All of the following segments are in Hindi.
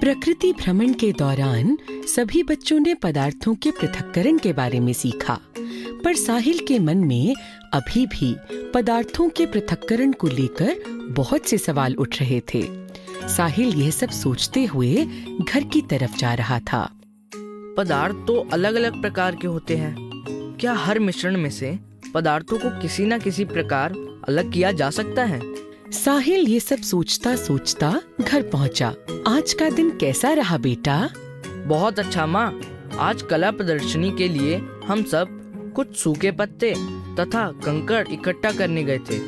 प्रकृति भ्रमण के दौरान सभी बच्चों ने पदार्थों के पृथक्करण के बारे में सीखा, पर साहिल के मन में अभी भी पदार्थों के पृथक्करण को लेकर बहुत से सवाल उठ रहे थे। साहिल यह सब सोचते हुए घर की तरफ जा रहा था। पदार्थ तो अलग अलग प्रकार के होते हैं। क्या हर मिश्रण में से पदार्थों को किसी न किसी प्रकार अलग किया जा सकता है? साहिल ये सब सोचता सोचता घर पहुंचा। आज का दिन कैसा रहा बेटा? बहुत अच्छा माँ। आज कला प्रदर्शनी के लिए हम सब कुछ सूखे पत्ते तथा कंकड़ इकट्ठा करने गए थे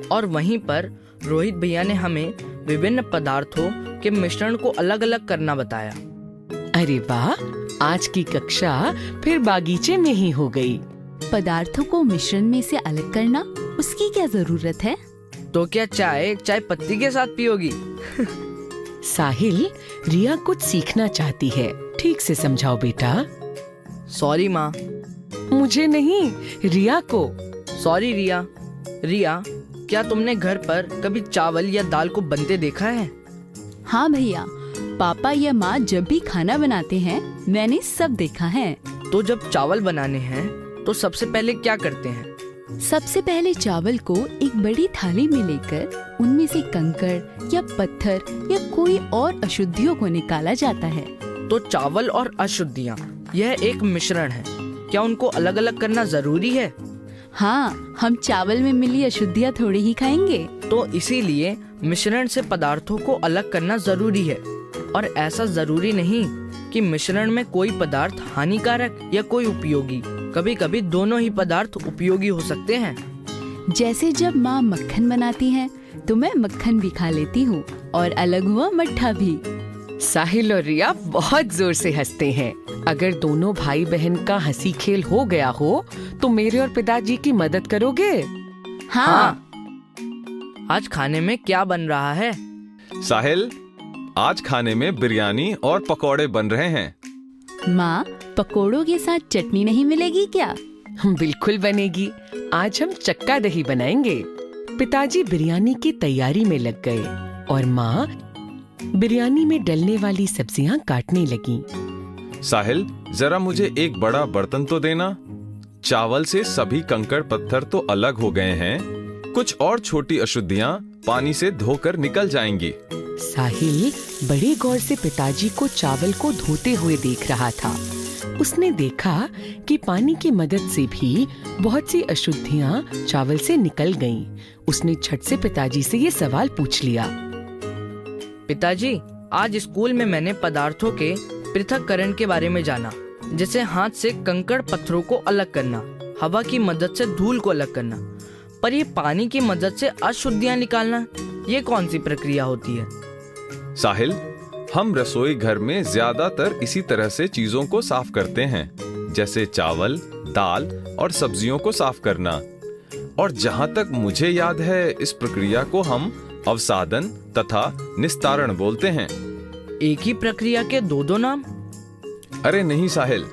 और वहीं पर रोहित भैया ने हमें विभिन्न पदार्थों के मिश्रण को अलग अलग करना बताया। अरे वाह, आज की कक्षा फिर बागीचे में ही हो गई। पदार्थों को मिश्रण में से अलग करना, उसकी क्या जरूरत है? तो क्या चाय पत्ती के साथ पियोगी? साहिल, रिया कुछ सीखना चाहती है, ठीक से समझाओ बेटा। सॉरी माँ। मुझे नहीं, रिया को। सॉरी रिया। रिया, क्या तुमने घर पर कभी चावल या दाल को बनते देखा है? हाँ भैया, पापा या माँ जब भी खाना बनाते हैं मैंने सब देखा है। तो जब चावल बनाने हैं तो सबसे पहले क्या करते हैं? सबसे पहले चावल को एक बड़ी थाली में लेकर उनमें से कंकड़ या पत्थर या कोई और अशुद्धियों को निकाला जाता है। तो चावल और अशुद्धियाँ, यह एक मिश्रण है। क्या उनको अलग अलग करना जरूरी है? हाँ, हम चावल में मिली अशुद्धियाँ थोड़ी ही खाएंगे। तो इसीलिए मिश्रण से पदार्थों को अलग करना जरूरी है। और ऐसा जरूरी नहीं कि मिश्रण में कोई पदार्थ हानिकारक या कोई उपयोगी। कभी कभी दोनों ही पदार्थ उपयोगी हो सकते हैं। जैसे जब माँ मक्खन बनाती है तो मैं मक्खन भी खा लेती हूँ और अलग हुआ मट्ठा भी। साहिल और रिया बहुत जोर से हंसते हैं। अगर दोनों भाई बहन का हंसी खेल हो गया हो तो मेरे और पिताजी की मदद करोगे? हाँ। आज खाने में क्या बन रहा है? साहिल, आज खाने में बिरयानी और पकौड़े बन रहे हैं। माँ, पकोड़ों के साथ चटनी नहीं मिलेगी क्या? बिल्कुल बनेगी। आज हम चक्का दही बनाएंगे। पिताजी बिरयानी की तैयारी में लग गए और माँ बिरयानी में डलने वाली सब्जियां काटने लगी। साहिल, जरा मुझे एक बड़ा बर्तन तो देना। चावल से सभी कंकड़ पत्थर तो अलग हो गए हैं, कुछ और छोटी अशुद्धियां पानी से धोकर निकल जाएंगी। साहिल बड़े गौर से पिताजी को चावल को धोते हुए देख रहा था। उसने देखा कि पानी की मदद से भी बहुत सी अशुद्धियां चावल से निकल गईं। उसने झट से पिताजी से ये सवाल पूछ लिया। पिताजी, आज स्कूल में मैंने पदार्थों के पृथक्करण के बारे में जाना, जैसे हाथ से कंकड़ पत्थरों को अलग करना, हवा की मदद से धूल को अलग करना। पर ये पानी की मदद से अशुद्धियां निकालना, ये कौन सी प्रक्रिया होती है? साहिल, हम रसोई घर में ज्यादातर इसी तरह से चीजों को साफ करते हैं, जैसे चावल, दाल और सब्जियों को साफ करना। और जहाँ तक मुझे याद है, इस प्रक्रिया को हम अवसादन तथा निस्तारण बोलते हैं। एक ही प्रक्रिया के दो नाम? अरे नहीं साहिल,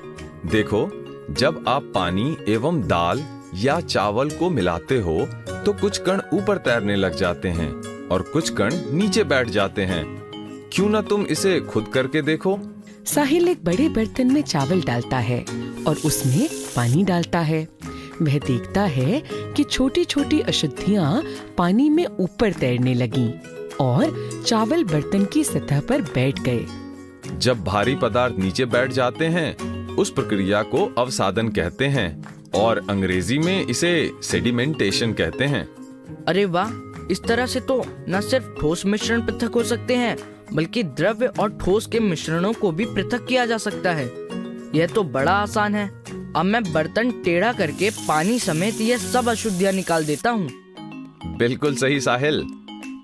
देखो, जब आप पानी एवं दाल या चावल को मिलाते हो तो कुछ कण ऊपर तैरने लग जाते हैं और कुछ कण नीचे बैठ जाते हैं। क्यों ना तुम इसे खुद करके देखो? साहिल एक बड़े बर्तन में चावल डालता है और उसमें पानी डालता है। वह देखता है कि छोटी छोटी अशुद्धियां पानी में ऊपर तैरने लगीं और चावल बर्तन की सतह पर बैठ गए। जब भारी पदार्थ नीचे बैठ जाते हैं, उस प्रक्रिया को अवसादन कहते हैं और अंग्रेजी में इसे सेडिमेंटेशन कहते हैं। अरे वाह, इस तरह से तो न सिर्फ ठोस मिश्रण पृथक हो सकते हैं, बल्कि द्रव्य और ठोस के मिश्रणों को भी पृथक किया जा सकता है। यह तो बड़ा आसान है। अब मैं बर्तन टेढ़ा करके पानी समेत ये सब अशुद्धियां निकाल देता हूँ। बिल्कुल सही साहिल।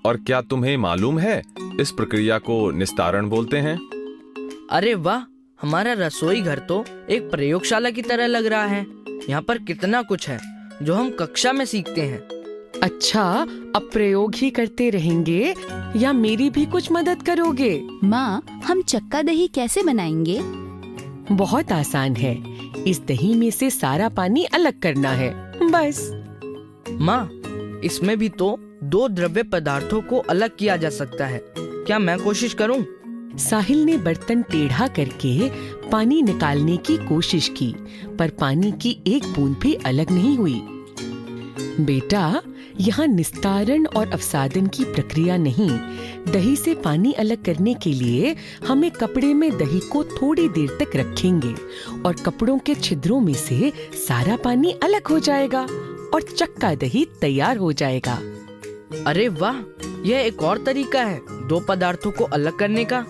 और क्या तुम्हें मालूम है, इस प्रक्रिया को निस्तारण बोलते हैं। अरे वाह, हमारा रसोई घर तो एक प्रयोगशाला की तरह लग रहा है। यहाँ पर कितना कुछ है जो हम कक्षा में सीखते हैं। अच्छा, अब प्रयोग ही करते रहेंगे या मेरी भी कुछ मदद करोगे? माँ, हम चक्का दही कैसे बनाएंगे? बहुत आसान है। इस दही में से सारा पानी अलग करना है, बस। माँ, इसमें भी तो दो द्रव्य पदार्थों को अलग किया जा सकता है। क्या मैं कोशिश करूँ? साहिल ने बर्तन टेढ़ा करके पानी निकालने की कोशिश की, पर पानी की एक बूंद भी अलग नहीं हुई। बेटा, यहाँ निस्तारण और अवसादन की प्रक्रिया नहीं, दही से पानी अलग करने के लिए हमें कपड़े में दही को थोड़ी देर तक रखेंगे और कपड़ों के छिद्रों में से सारा पानी अलग हो जाएगा और चक्का दही तैयार हो जाएगा। अरे वाह, यह एक और तरीका है दो पदार्थों को अलग करने का।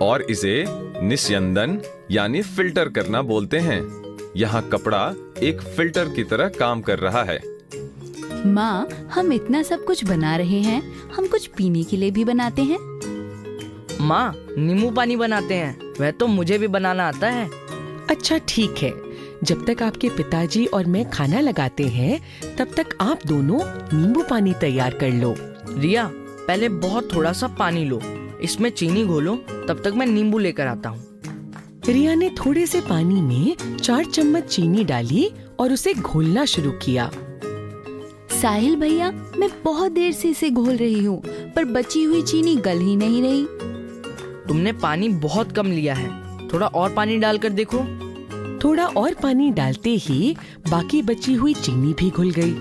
और इसे निस्यंदन यानी फिल्टर करना बोलते हैं। यहाँ कपड़ा एक फिल्टर की तरह काम कर रहा है। माँ, हम इतना सब कुछ बना रहे हैं, हम कुछ पीने के लिए भी बनाते हैं। माँ, नींबू पानी बनाते हैं, वह तो मुझे भी बनाना आता है। अच्छा ठीक है, जब तक आपके पिताजी और मैं खाना लगाते हैं तब तक आप दोनों नींबू पानी तैयार कर लो। रिया, पहले बहुत थोड़ा सा पानी लो, इसमें चीनी घोलो, तब तक मैं नींबू लेकर आता हूँ। रिया ने थोड़े से पानी में 4 चम्मच चीनी डाली और उसे घोलना शुरू किया। साहिल भैया, मैं बहुत देर से इसे घोल रही हूँ, पर बची हुई चीनी गल ही नहीं रही। तुमने पानी बहुत कम लिया है, थोड़ा और पानी डालकर देखो। थोड़ा और पानी डालते ही बाकी बची हुई चीनी भी घुल गई।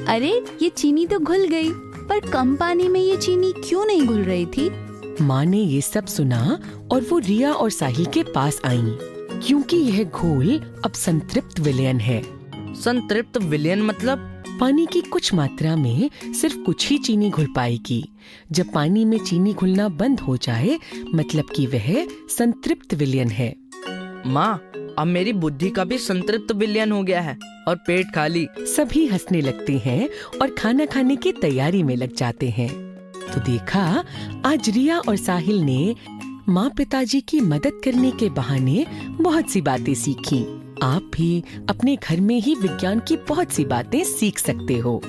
अरे, ये चीनी तो घुल गई, पर कम पानी में ये चीनी क्यों नहीं घुल रही थी? माँ ने ये सब सुना और वो रिया और साहिल के पास आईं, क्योंकि यह घोल अब संतृप्त विलयन है। संतृप्त विलयन मतलब? पानी की कुछ मात्रा में सिर्फ कुछ ही चीनी घुल पाएगी। जब पानी में चीनी घुलना बंद हो जाए, मतलब कि वह संतृप्त विलयन है। माँ, अब मेरी बुद्धि का भी संतृप्त विलयन हो गया है और पेट खाली। सभी हंसने लगते हैं और खाना खाने की तैयारी में लग जाते हैं। तो देखा, आज रिया और साहिल ने माँ पिताजी की मदद करने के बहाने बहुत सी बातें सीखी। आप भी अपने घर में ही विज्ञान की बहुत सी बातें सीख सकते हो।